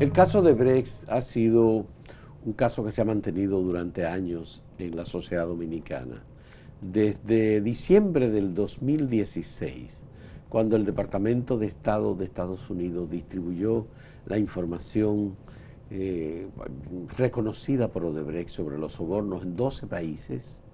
El caso de Brecht ha sido un caso que se ha mantenido durante años en la sociedad dominicana. Desde diciembre del 2016, cuando el Departamento de Estado de Estados Unidos distribuyó la información reconocida por Odebrecht sobre los sobornos en 12 países,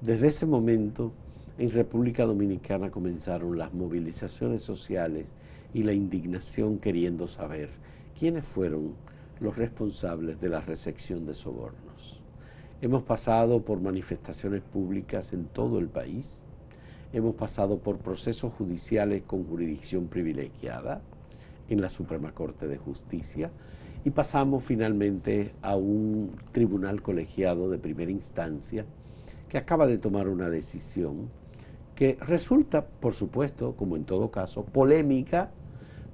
desde ese momento en República Dominicana comenzaron las movilizaciones sociales y la indignación queriendo saber quiénes fueron los responsables de la recepción de sobornos. Hemos pasado por manifestaciones públicas en todo el país, hemos pasado por procesos judiciales con jurisdicción privilegiada en la Suprema Corte de Justicia y pasamos finalmente a un tribunal colegiado de primera instancia que acaba de tomar una decisión que resulta, por supuesto, como en todo caso, polémica,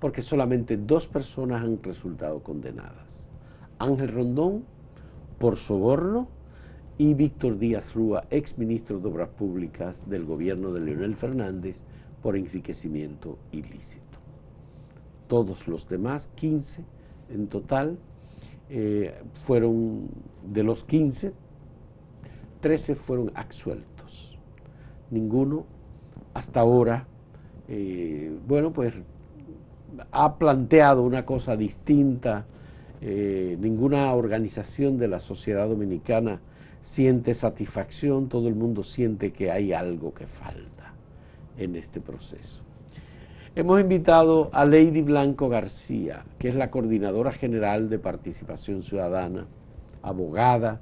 porque solamente 2 personas han resultado condenadas. Ángel Rondón por soborno y Víctor Díaz Rúa, exministro de Obras Públicas del gobierno de Leonel Fernández, por enriquecimiento ilícito. Todos los demás, 15 en total, fueron de los 15, 13 fueron absueltos. Ninguno hasta ahora, pues ha planteado una cosa distinta. Ninguna organización de la sociedad dominicana siente satisfacción, todo el mundo siente que hay algo que falta en este proceso. Hemos invitado a Lady Blanco García, que es la Coordinadora General de Participación Ciudadana, abogada,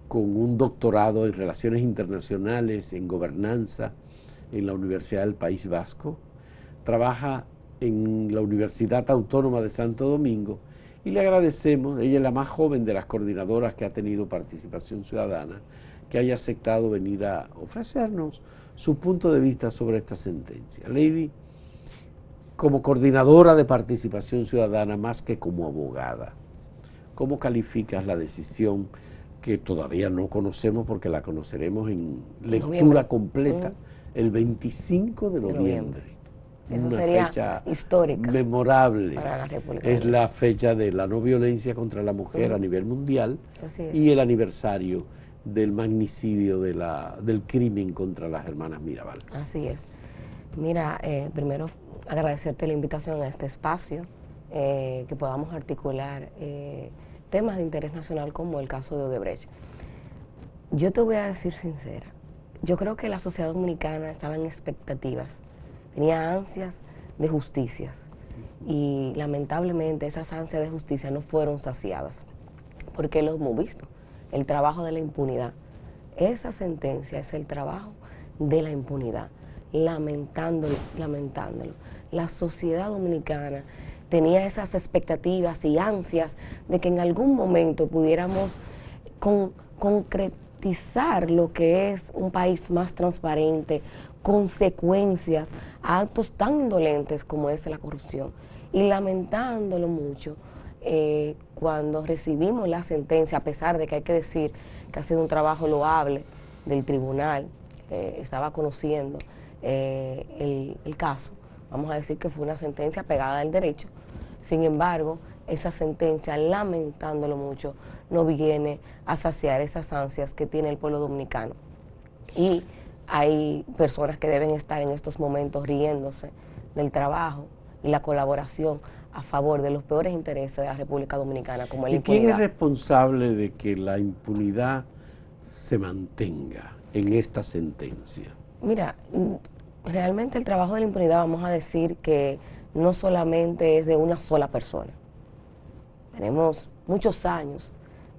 con un doctorado en Relaciones Internacionales, en Gobernanza, en la Universidad del País Vasco. Trabaja en la Universidad Autónoma de Santo Domingo y le agradecemos, ella es la más joven de las coordinadoras que ha tenido participación ciudadana, que haya aceptado venir a ofrecernos su punto de vista sobre esta sentencia. Lady, como coordinadora de participación ciudadana más que como abogada, ¿cómo calificas la decisión que todavía no conocemos porque la conoceremos en lectura completa el 25 de noviembre? Eso una sería fecha histórica memorable. para la República Es Dominicana. la fecha de la no violencia contra la mujer a nivel mundial y el aniversario del magnicidio del crimen contra las hermanas Mirabal. Así es. Mira, primero agradecerte la invitación a este espacio, que podamos articular temas de interés nacional como el caso de Odebrecht. Yo te voy a decir sincera, yo creo que la sociedad dominicana estaba en expectativas, tenía ansias de justicias y lamentablemente esas ansias de justicia no fueron saciadas, porque lo hemos visto, el trabajo de la impunidad. Esa sentencia es el trabajo de la impunidad, lamentándolo. La sociedad dominicana tenía esas expectativas y ansias de que en algún momento pudiéramos concretizar lo que es un país más transparente, consecuencias a actos tan indolentes como es la corrupción. Y lamentándolo mucho, cuando recibimos la sentencia, a pesar de que hay que decir que ha sido un trabajo loable del tribunal, estaba conociendo el caso, vamos a decir que fue una sentencia pegada al derecho. Sin embargo, esa sentencia, lamentándolo mucho, no viene a saciar esas ansias que tiene el pueblo dominicano. Y hay personas que deben estar en estos momentos riéndose del trabajo y la colaboración a favor de los peores intereses de la República Dominicana, como la impunidad. ¿Y quién es responsable de que la impunidad se mantenga en esta sentencia? Mira, realmente el trabajo de la impunidad, vamos a decir que no solamente es de una sola persona. Tenemos muchos años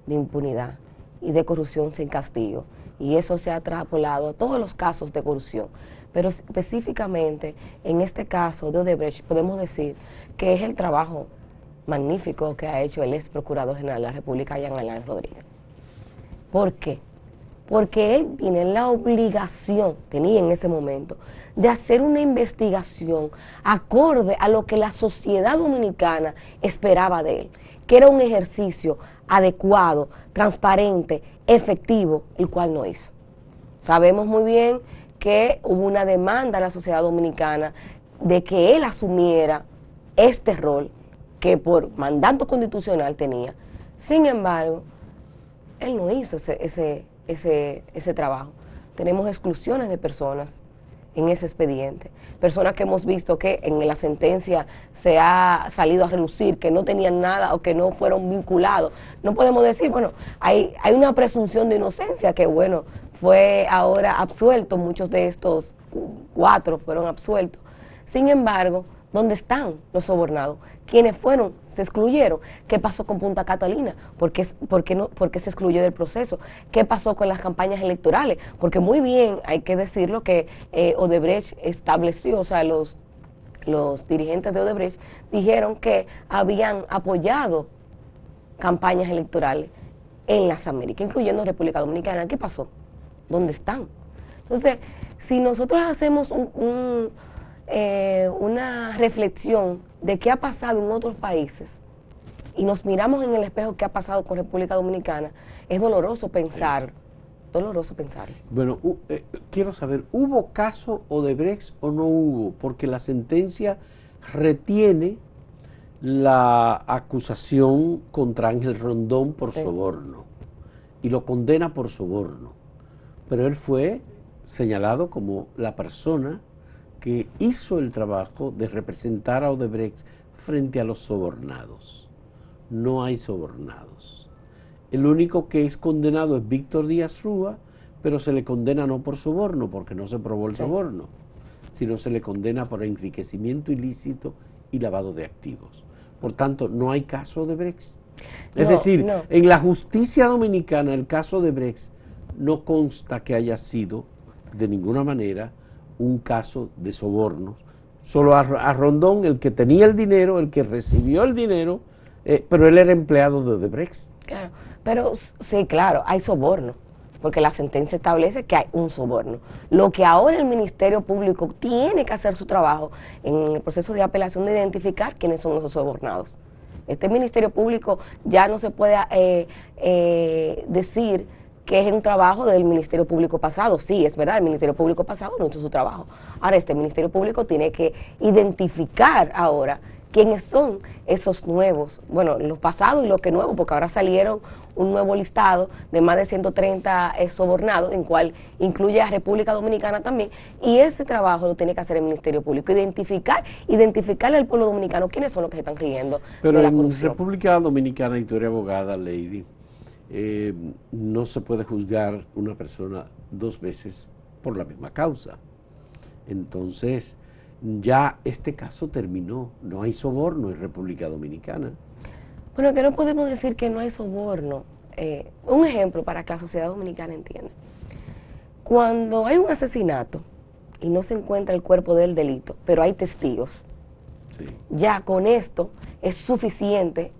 de impunidad y de corrupción sin castigo, y eso se ha trasladado a todos los casos de corrupción. Pero específicamente en este caso de Odebrecht podemos decir que es el trabajo magnífico que ha hecho el ex procurador general de la República, Jean Alain Rodríguez. ¿Por qué? Porque él tiene la obligación, tenía en ese momento, de hacer una investigación acorde a lo que la sociedad dominicana esperaba de él, que era un ejercicio adecuado, transparente, efectivo, el cual no hizo. Sabemos muy bien que hubo una demanda a la sociedad dominicana de que él asumiera este rol que por mandato constitucional tenía. Sin embargo, él no hizo ese trabajo. Tenemos exclusiones de personas en ese expediente, personas que hemos visto que en la sentencia se ha salido a relucir que no tenían nada o que no fueron vinculados. No podemos decir, bueno, hay una presunción de inocencia que, bueno, fue ahora absuelto, muchos de estos 4 fueron absueltos. Sin embargo, ¿dónde están los sobornados? ¿Quiénes fueron? Se excluyeron. ¿Qué pasó con Punta Catalina? ¿Por qué se excluyó del proceso? ¿Qué pasó con las campañas electorales? Porque muy bien, hay que decirlo, que Odebrecht estableció, o sea, los dirigentes de Odebrecht dijeron que habían apoyado campañas electorales en las Américas, incluyendo República Dominicana. ¿Qué pasó? ¿Dónde están? Entonces, si nosotros hacemos una reflexión de qué ha pasado en otros países y nos miramos en el espejo qué ha pasado con República Dominicana, es doloroso pensar, Bueno, quiero saber, ¿hubo caso Odebrecht o no hubo? Porque la sentencia retiene la acusación contra Ángel Rondón por soborno y lo condena por soborno, pero él fue señalado como la persona que hizo el trabajo de representar a Odebrecht frente a los sobornados. No hay sobornados. El único que es condenado es Víctor Díaz Rúa, pero se le condena no por soborno, porque no se probó el soborno, sino se le condena por enriquecimiento ilícito y lavado de activos. Por tanto, no hay caso Odebrecht. Es decir, en la justicia dominicana el caso Odebrecht no consta que haya sido de ninguna manera un caso de sobornos. Solo a Rondón, el que tenía el dinero, el que recibió el dinero, pero él era empleado de Odebrecht. Claro, pero sí, claro, hay soborno, porque la sentencia establece que hay un soborno. Lo que ahora el Ministerio Público tiene que hacer su trabajo en el proceso de apelación de identificar quiénes son esos sobornados. Este Ministerio Público ya no se puede decir que es un trabajo del Ministerio Público pasado. Sí, es verdad, el Ministerio Público pasado no hizo su trabajo. Ahora este Ministerio Público tiene que identificar ahora quiénes son esos nuevos, bueno, los pasados y los que nuevos, porque ahora salieron un nuevo listado de más de 130 sobornados, en cual incluye a República Dominicana también, y ese trabajo lo tiene que hacer el Ministerio Público, identificarle al pueblo dominicano quiénes son los que se están riendo de la corrupción. Pero en República Dominicana, y tú eres abogada, Lady, no se puede juzgar una persona 2 veces por la misma causa. Entonces, ya este caso terminó, no hay soborno en República Dominicana. Bueno, que no podemos decir que no hay soborno. Un ejemplo para que la sociedad dominicana entienda. Cuando hay un asesinato y no se encuentra el cuerpo del delito, pero hay testigos, sí, ya con esto es suficiente,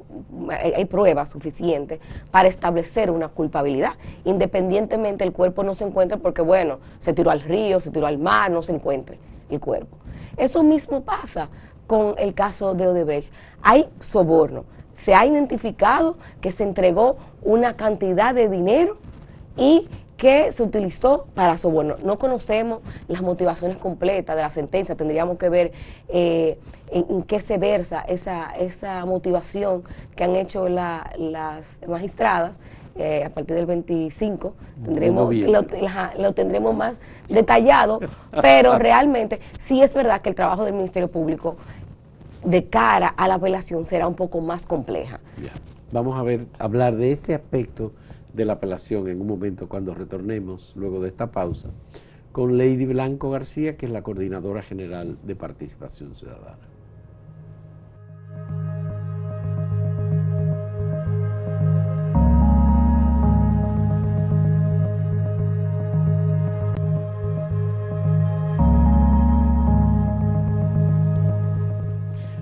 hay pruebas suficientes para establecer una culpabilidad, independientemente el cuerpo no se encuentre porque, bueno, se tiró al río, se tiró al mar, no se encuentre el cuerpo. Eso mismo pasa con el caso de Odebrecht. Hay soborno, se ha identificado que se entregó una cantidad de dinero y que se utilizó para soborno. No conocemos las motivaciones completas de la sentencia, tendríamos que ver en qué se versa esa motivación que han hecho las magistradas. A partir del 25 lo tendremos más detallado, pero realmente sí es verdad que el trabajo del Ministerio Público de cara a la apelación será un poco más compleja. Ya. Vamos a hablar de ese aspecto de la apelación en un momento cuando retornemos luego de esta pausa con Lady Blanco García, que es la Coordinadora General de Participación Ciudadana.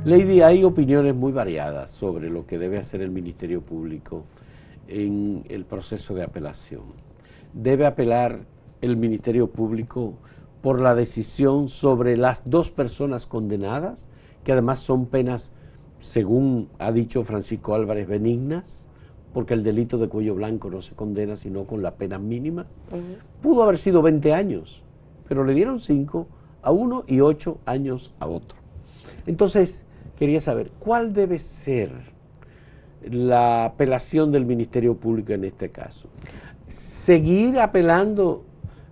Lady, hay opiniones muy variadas sobre lo que debe hacer el Ministerio Público en el proceso de apelación. ¿Debe apelar el Ministerio Público por la decisión sobre las 2 personas condenadas, que además son penas, según ha dicho Francisco Álvarez, benignas, porque el delito de cuello blanco no se condena sino con las penas mínimas? Pudo haber sido 20 años, pero le dieron 5 a uno y 8 años a otro. Entonces, quería saber, ¿cuál debe ser la apelación del Ministerio Público en este caso? ¿Seguir apelando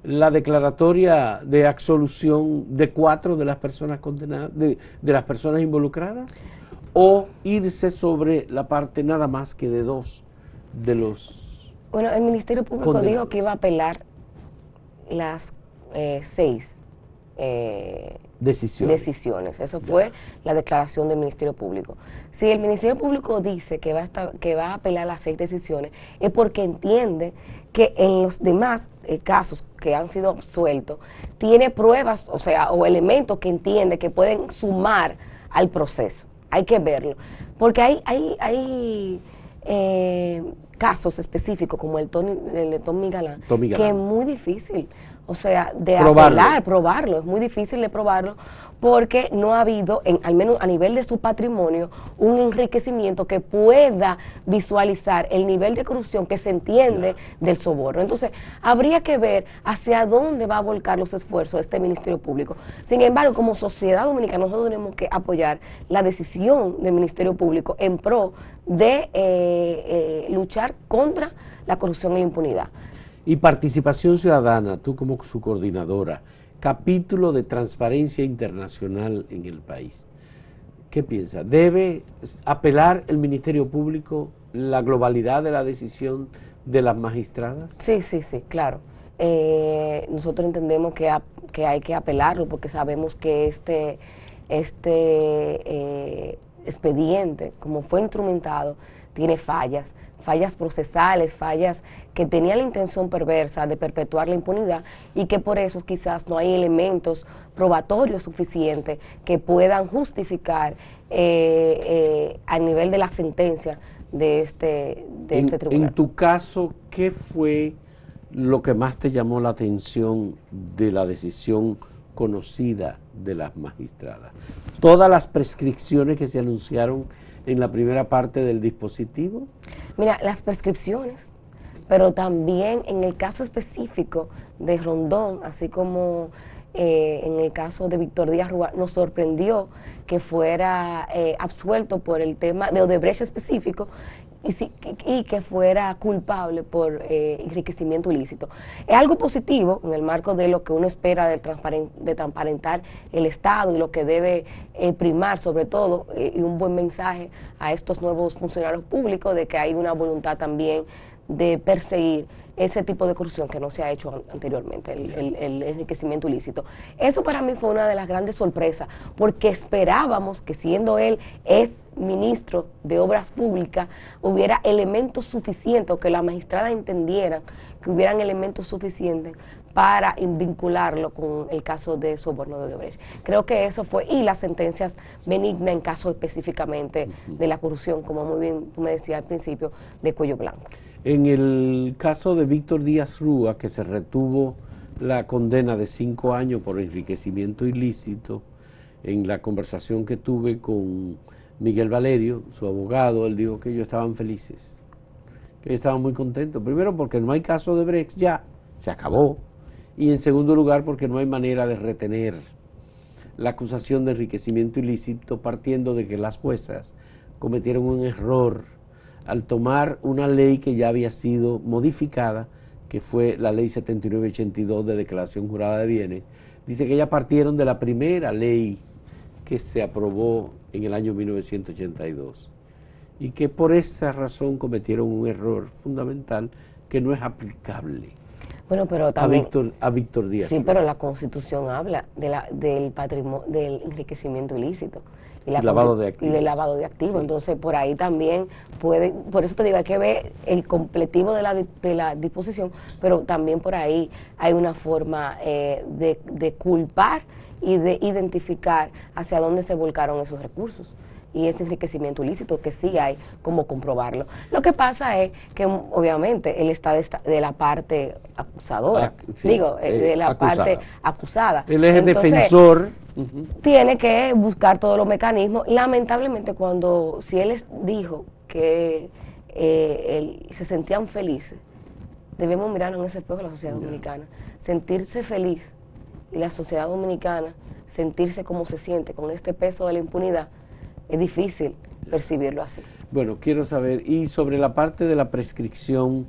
la declaratoria de absolución de 4 de las personas condenadas, de las personas involucradas? ¿O irse sobre la parte nada más que de 2 de los Bueno, el Ministerio Público condenados? dijo que iba a apelar las 6 decisiones. Eso fue la declaración del Ministerio Público. Si el Ministerio Público dice que va a apelar las 6 decisiones, es porque entiende que en los demás casos que han sido absueltos, tiene pruebas, o sea, o elementos que entiende que pueden sumar al proceso. Hay que verlo. Porque hay casos específicos como el de Tommy Galán, que es muy difícil, o sea, de probarlo, es muy difícil de probarlo porque no ha habido, al menos a nivel de su patrimonio, un enriquecimiento que pueda visualizar el nivel de corrupción que se entiende del soborno. Entonces, habría que ver hacia dónde va a volcar los esfuerzos de este Ministerio Público. Sin embargo, como sociedad dominicana, nosotros tenemos que apoyar la decisión del Ministerio Público en pro de luchar contra la corrupción y la impunidad. Y Participación Ciudadana, tú como su coordinadora, capítulo de transparencia internacional en el país. ¿Qué piensa? ¿Debe apelar el Ministerio Público la globalidad de la decisión de las magistradas? Sí, claro. Nosotros entendemos que hay que apelarlo porque sabemos que este expediente, como fue instrumentado, tiene fallas procesales, fallas que tenían la intención perversa de perpetuar la impunidad y que por eso quizás no hay elementos probatorios suficientes que puedan justificar a nivel de la sentencia de este tribunal. En tu caso, ¿qué fue lo que más te llamó la atención de la decisión conocida de las magistradas? ¿Todas las prescripciones que se anunciaron en la primera parte del dispositivo? Mira, las prescripciones, pero también en el caso específico de Rondón, así como en el caso de Víctor Díaz Rúa, nos sorprendió que fuera absuelto por el tema de Odebrecht específico y que fuera culpable por enriquecimiento ilícito. Es algo positivo en el marco de lo que uno espera de transparentar el Estado y lo que debe primar sobre todo, y un buen mensaje a estos nuevos funcionarios públicos de que hay una voluntad también de perseguir ese tipo de corrupción que no se ha hecho anteriormente, el enriquecimiento ilícito. Eso para mí fue una de las grandes sorpresas, porque esperábamos que siendo él ministro de Obras Públicas, hubiera elementos suficientes, o que la magistrada entendiera que hubieran elementos suficientes para vincularlo con el caso de soborno de Odebrecht. Creo que eso fue, y las sentencias benignas en caso específicamente de la corrupción, como muy bien tú me decías al principio, de cuello blanco. En el caso de Víctor Díaz Rúa, que se retuvo la condena de 5 años por enriquecimiento ilícito, en la conversación que tuve con Miguel Valerio, su abogado, él dijo que ellos estaban felices, que ellos estaban muy contentos. Primero porque no hay caso de Brecht, ya, se acabó. Y en segundo lugar porque no hay manera de retener la acusación de enriquecimiento ilícito, partiendo de que las juezas cometieron un error al tomar una ley que ya había sido modificada, que fue la ley 7982 de declaración jurada de bienes. Dice que ya partieron de la primera ley que se aprobó en el año 1982 y que por esa razón cometieron un error fundamental que no es aplicable. Bueno, pero también a Víctor Díaz. Sí, pero la Constitución habla del patrimonio, del enriquecimiento ilícito y lavado de activos. Y del lavado de activos. Sí. Entonces, por ahí también por eso te digo, hay que ver el completivo de la disposición, pero también por ahí hay una forma de culpar y de identificar hacia dónde se volcaron esos recursos y ese enriquecimiento ilícito, que sí hay como comprobarlo. Lo que pasa es que obviamente él está de la parte acusadora, de la parte acusada. Él es el defensor. Tiene que buscar todos los mecanismos. Lamentablemente si él dijo que se sentían felices, debemos mirarnos en ese espejo de la sociedad dominicana, sentirse feliz, y la sociedad dominicana sentirse como se siente con este peso de la impunidad. es difícil percibirlo así. Bueno, quiero saber, y sobre la parte de la prescripción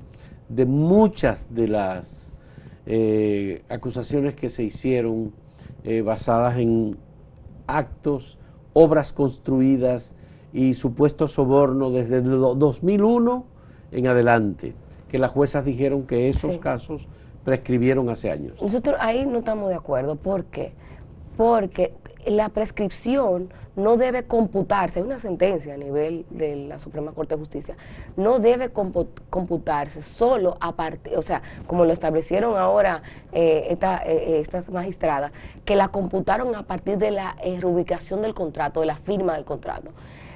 de muchas de las acusaciones que se hicieron basadas en actos, obras construidas y supuesto soborno desde el 2001 en adelante, que las juezas dijeron que esos casos prescribieron hace años. Nosotros ahí no estamos de acuerdo. ¿Por qué? Porque la prescripción no debe computarse, hay una sentencia a nivel de la Suprema Corte de Justicia, no debe computarse solo a partir, o sea, como lo establecieron ahora estas magistradas, que la computaron a partir de la reubicación del contrato, de la firma del contrato,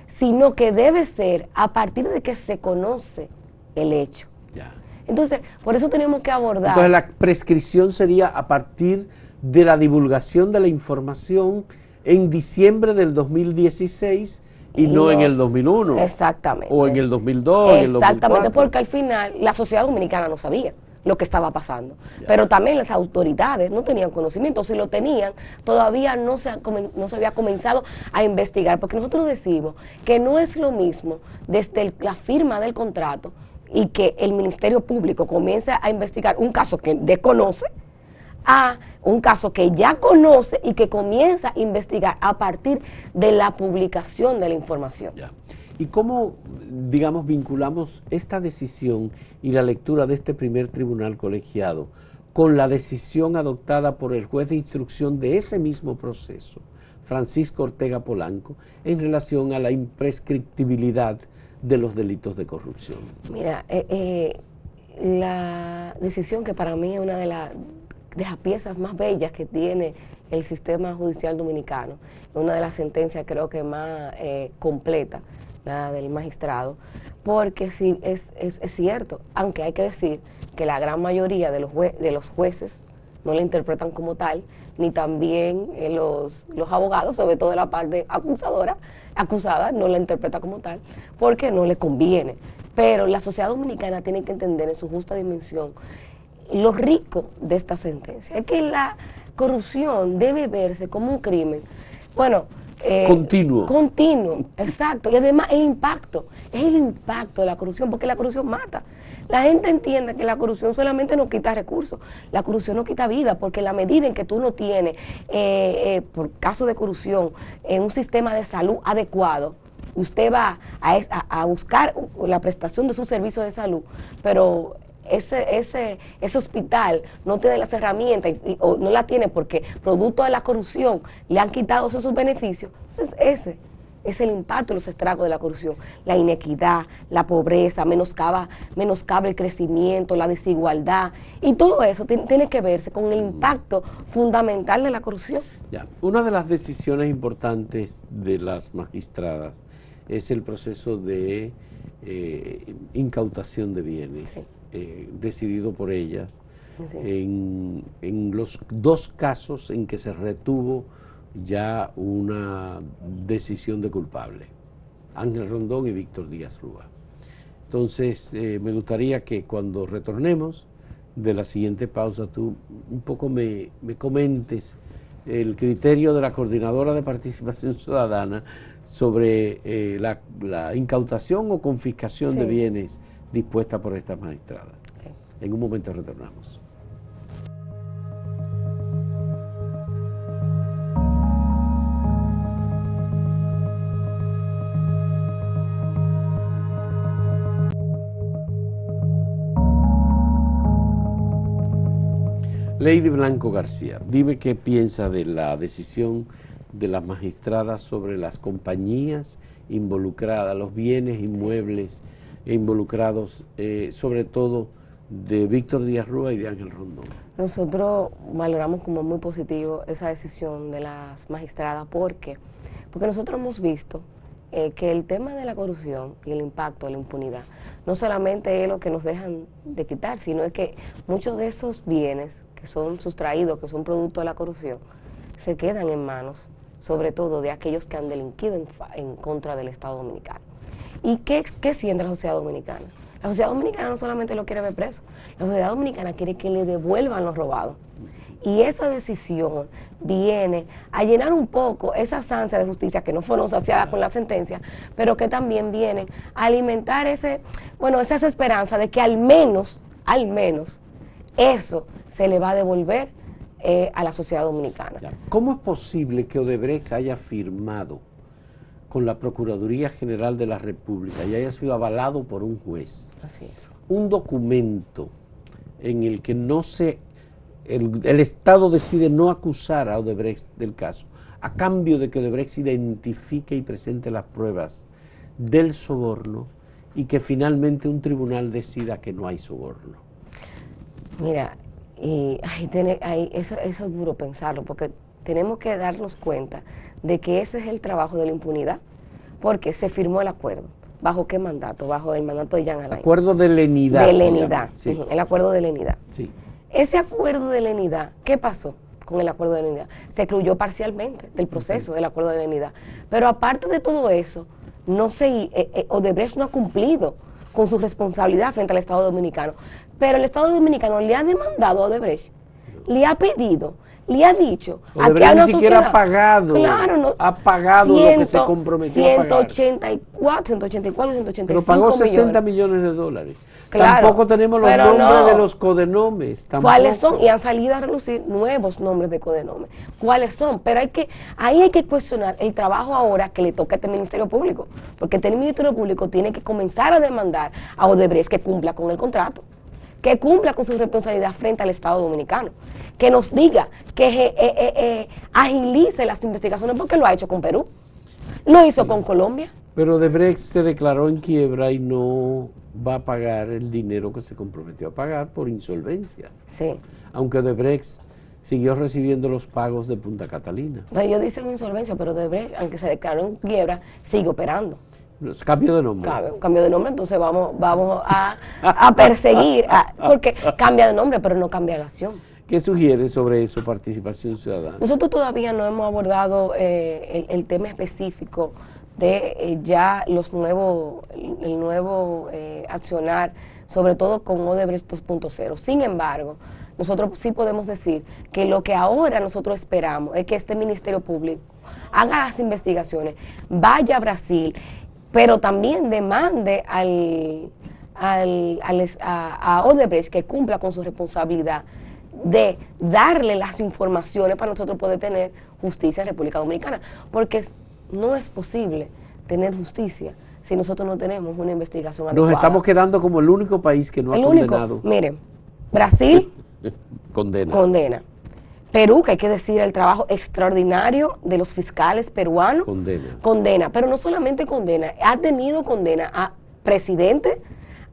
sino que debe ser a partir de que se conoce el hecho. Ya. Entonces, por eso tenemos que abordar... Entonces la prescripción sería a partir de la divulgación de la información en diciembre del 2016 y no en el 2001. Exactamente. O en el 2002, en el 2004. Exactamente, porque al final la sociedad dominicana no sabía lo que estaba pasando. Pero también las autoridades no tenían conocimiento. Si lo tenían, todavía no se había comenzado a investigar. Porque nosotros decimos que no es lo mismo desde la firma del contrato y que el Ministerio Público comience a investigar un caso que desconoce, a un caso que ya conoce y que comienza a investigar a partir de la publicación de la información. Ya. ¿Y cómo, digamos, vinculamos esta decisión y la lectura de este primer tribunal colegiado con la decisión adoptada por el juez de instrucción de ese mismo proceso, Francisco Ortega Polanco, en relación a la imprescriptibilidad de los delitos de corrupción? Mira, la decisión que para mí es una de las piezas más bellas que tiene el sistema judicial dominicano, una de las sentencias creo que más completa, la del magistrado, porque sí es cierto, aunque hay que decir que la gran mayoría de los jueces no la interpretan como tal, ni también los abogados, sobre todo de la parte acusada, no la interpreta como tal, porque no le conviene. Pero la sociedad dominicana tiene que entender en su justa dimensión lo rico de esta sentencia. Es que la corrupción debe verse como un crimen, bueno, continuo, exacto, y además es el impacto de la corrupción, porque la corrupción mata. La gente entiende que la corrupción solamente no quita recursos, la corrupción no quita vida, porque la medida en que tú no tienes, por caso de corrupción, un sistema de salud adecuado, usted va a buscar la prestación de su servicio de salud, pero ese hospital no tiene las herramientas o no la tiene porque producto de la corrupción le han quitado esos beneficios. Entonces ese es el impacto y los estragos de la corrupción, la inequidad, la pobreza, menoscaba el crecimiento, la desigualdad, y todo eso tiene que verse con el impacto fundamental de la corrupción. Ya. Una de las decisiones importantes de las magistradas es el proceso de incautación de bienes, decidido por ellas, en los dos casos en que se retuvo ya una decisión de culpable, Ángel Rondón y Víctor Díaz Rúa. Entonces, me gustaría que cuando retornemos de la siguiente pausa, tú un poco me comentes el criterio de la Coordinadora de Participación Ciudadana sobre la incautación o confiscación de bienes dispuesta por estas magistradas. En un momento retornamos. Lady Blanco García, dime qué piensa de la decisión de las magistradas sobre las compañías involucradas, los bienes inmuebles involucrados, sobre todo de Víctor Díaz Rúa y de Ángel Rondón. Nosotros valoramos como muy positivo esa decisión de las magistradas. ¿Por qué? Porque nosotros hemos visto que el tema de la corrupción y el impacto de la impunidad no solamente es lo que nos dejan de quitar, sino es que muchos de esos bienes que son sustraídos, que son producto de la corrupción, se quedan en manos, sobre todo de aquellos que han delinquido en contra del Estado Dominicano. ¿Y qué siente la sociedad dominicana? La sociedad dominicana no solamente lo quiere ver preso, la sociedad dominicana quiere que le devuelvan los robados. Y esa decisión viene a llenar un poco esas ansias de justicia que no fueron saciadas con la sentencia, pero que también vienen a alimentar esa esperanza de que al menos, eso se le va a devolver a la sociedad dominicana. ¿Cómo es posible que Odebrecht haya firmado con la Procuraduría General de la República y haya sido avalado por un juez? Así es. Un documento en el que el Estado decide no acusar a Odebrecht del caso, a cambio de que Odebrecht identifique y presente las pruebas del soborno y que finalmente un tribunal decida que no hay soborno. Mira, eso es duro pensarlo, porque tenemos que darnos cuenta de que ese es el trabajo de la impunidad, porque se firmó el acuerdo. ¿Bajo qué mandato? Bajo el mandato de Jean Alain. Acuerdo de lenidad. De lenidad, sí. El acuerdo de lenidad. Sí. Ese acuerdo de lenidad, ¿qué pasó con el acuerdo de lenidad? Se excluyó parcialmente del proceso del acuerdo de lenidad. Pero aparte de todo eso, Odebrecht no ha cumplido con su responsabilidad frente al Estado Dominicano. Pero el Estado Dominicano le ha demandado a Odebrecht, le ha pedido, le ha dicho... Odebrecht ni siquiera ha pagado, ha pagado lo que se comprometió a pagar. 185 Pero pagó 60 millones de dólares. Claro, tampoco tenemos los nombres de los codenomes. Tampoco. ¿Cuáles son? Y han salido a relucir nuevos nombres de codenomes. ¿Cuáles son? Pero ahí hay que cuestionar el trabajo ahora que le toca a este Ministerio Público. Porque este Ministerio Público tiene que comenzar a demandar a Odebrecht que cumpla con el contrato, que cumpla con su responsabilidad frente al Estado Dominicano, que nos diga, que agilice las investigaciones, porque lo ha hecho con Perú, lo hizo con Colombia. Pero Odebrecht se declaró en quiebra y no va a pagar el dinero que se comprometió a pagar por insolvencia. Sí. Aunque Odebrecht siguió recibiendo los pagos de Punta Catalina. Pero ellos dicen insolvencia, pero Odebrecht, aunque se declaró en quiebra, sigue operando. Cambio de nombre. Cambio de nombre, entonces vamos a perseguir, porque cambia de nombre, pero no cambia la acción. ¿Qué sugiere sobre eso, Participación Ciudadana? Nosotros todavía no hemos abordado el tema específico de ya el nuevo accionar, sobre todo con Odebrecht 2.0. Sin embargo, nosotros sí podemos decir que lo que ahora nosotros esperamos es que este Ministerio Público haga las investigaciones, vaya a Brasil, pero también demande a Odebrecht que cumpla con su responsabilidad de darle las informaciones para nosotros poder tener justicia en República Dominicana, porque no es posible tener justicia si nosotros no tenemos una investigación adecuada. Nos estamos quedando como el único país que no ha condenado. Miren, Brasil condena. Perú, que hay que decir el trabajo extraordinario de los fiscales peruanos, condena, pero no solamente condena, ha tenido condena a presidente,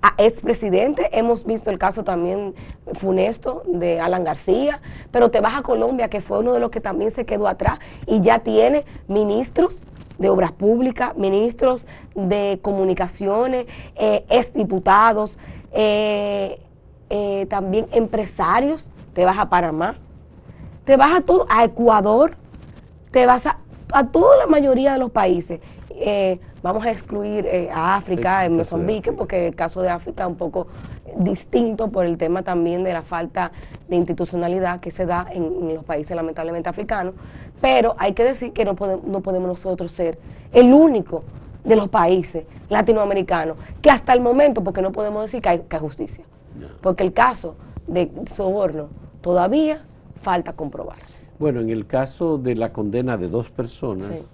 a expresidente. Hemos visto el caso también funesto de Alan García, pero te vas a Colombia, que fue uno de los que también se quedó atrás y ya tiene ministros de obras públicas, ministros de comunicaciones, exdiputados, también empresarios. Te vas a Panamá, te vas a Ecuador, te vas a toda la mayoría de los países. Vamos a excluir a África, en Mozambique, porque el caso de África es un poco distinto por el tema también de la falta de institucionalidad que se da en los países lamentablemente africanos, pero hay que decir que no podemos nosotros ser el único de los países latinoamericanos que hasta el momento, porque no podemos decir que hay justicia, porque el caso de soborno todavía falta comprobarse. Bueno, en el caso de la condena de 2 personas,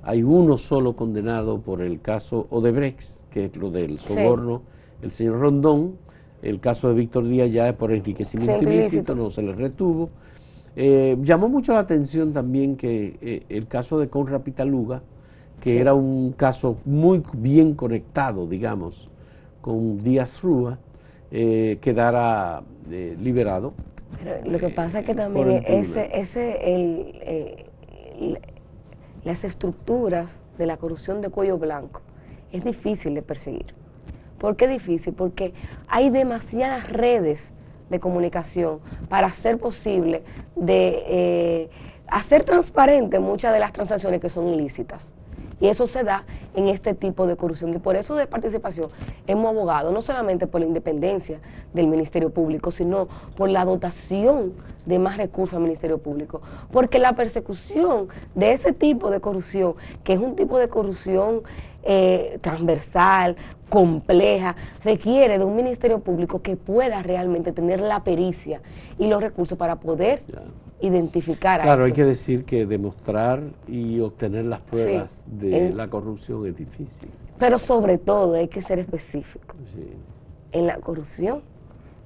hay uno solo condenado por el caso Odebrecht, que es lo del soborno, el señor Rondón. El caso de Víctor Díaz ya es por enriquecimiento ilícito, no se le retuvo. Llamó mucho la atención también que el caso de Conrad Pitaluga, que era un caso muy bien conectado, digamos, con Díaz Rúa, quedara liberado. Pero lo que pasa es que también las estructuras de la corrupción de cuello blanco es difícil de perseguir. ¿Por qué difícil? Porque hay demasiadas redes de comunicación para hacer posible hacer transparente muchas de las transacciones que son ilícitas. Y eso se da en este tipo de corrupción. Y por eso de participación hemos abogado no solamente por la independencia del Ministerio Público, sino por la dotación de más recursos al Ministerio Público. Porque la persecución de ese tipo de corrupción, que es un tipo de corrupción transversal, compleja, requiere de un Ministerio Público que pueda realmente tener la pericia y los recursos para poder identificar a Claro, hay estos. que decir que demostrar y obtener las pruebas Sí, de la corrupción es difícil. Pero sobre todo hay que ser específico Sí. en la corrupción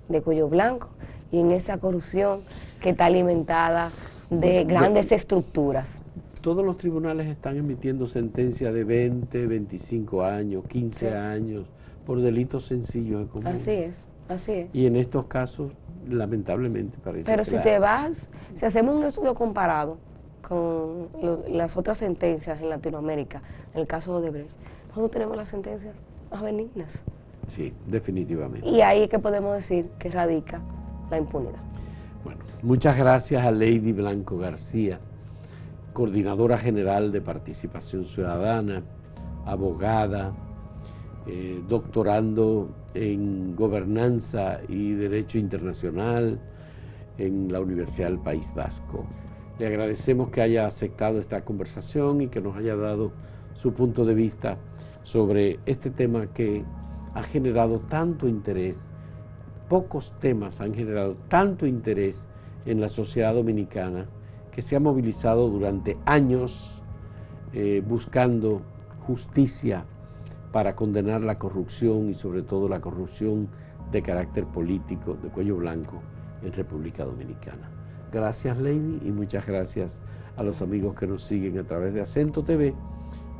de cuello blanco y en esa corrupción que está alimentada de grandes estructuras. Todos los tribunales están emitiendo sentencias de 20, 25 años, 15 años por delitos sencillos y comunes. Así es, así es. Y en estos casos, lamentablemente, parece Pero que si te vas, si hacemos un estudio comparado con las otras sentencias en Latinoamérica, en el caso de Odebrecht, nosotros tenemos las sentencias más benignas. Sí, definitivamente. Y ahí es que podemos decir que radica la impunidad. Bueno, muchas gracias a Lady Blanco García, coordinadora general de Participación Ciudadana, abogada, doctorando en Gobernanza y Derecho Internacional en la Universidad del País Vasco. Le agradecemos que haya aceptado esta conversación y que nos haya dado su punto de vista sobre este tema que ha generado tanto interés. Pocos temas han generado tanto interés en la sociedad dominicana, que se ha movilizado durante años buscando justicia para condenar la corrupción y sobre todo la corrupción de carácter político de cuello blanco en República Dominicana. Gracias, Lady, y muchas gracias a los amigos que nos siguen a través de Acento TV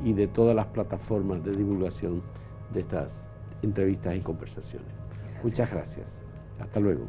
y de todas las plataformas de divulgación de estas entrevistas y conversaciones. Muchas gracias. Hasta luego.